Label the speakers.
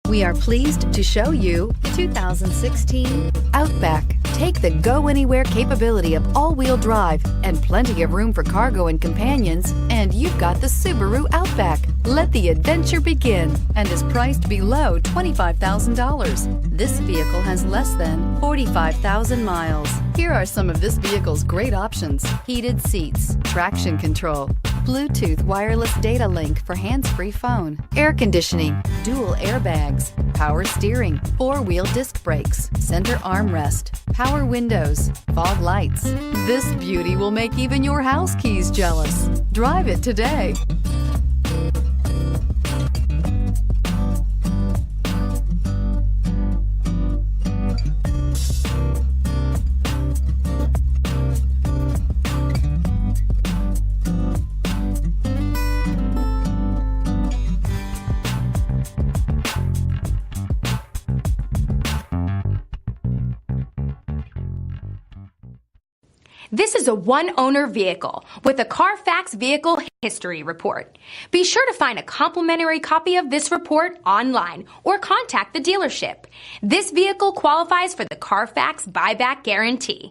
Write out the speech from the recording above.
Speaker 1: We are pleased to show you the 2016 Outback. Take the go-anywhere capability of all-wheel drive and plenty of room for cargo and companions, and you've got the Subaru Outback. Let the adventure begin, and is priced below $25,000. This vehicle has less than 45,000 miles. Here are some of this vehicle's great options: heated seats, traction control, Bluetooth wireless data link for hands-free phone, air conditioning, dual airbags, power steering, four-wheel disc brakes, center armrest, power windows, fog lights. This beauty will make even your house keys jealous. Drive it today.
Speaker 2: This is a one-owner vehicle with a Carfax Vehicle History Report. Be sure to find a complimentary copy of this report online or contact the dealership. This vehicle qualifies for the Carfax Buyback Guarantee.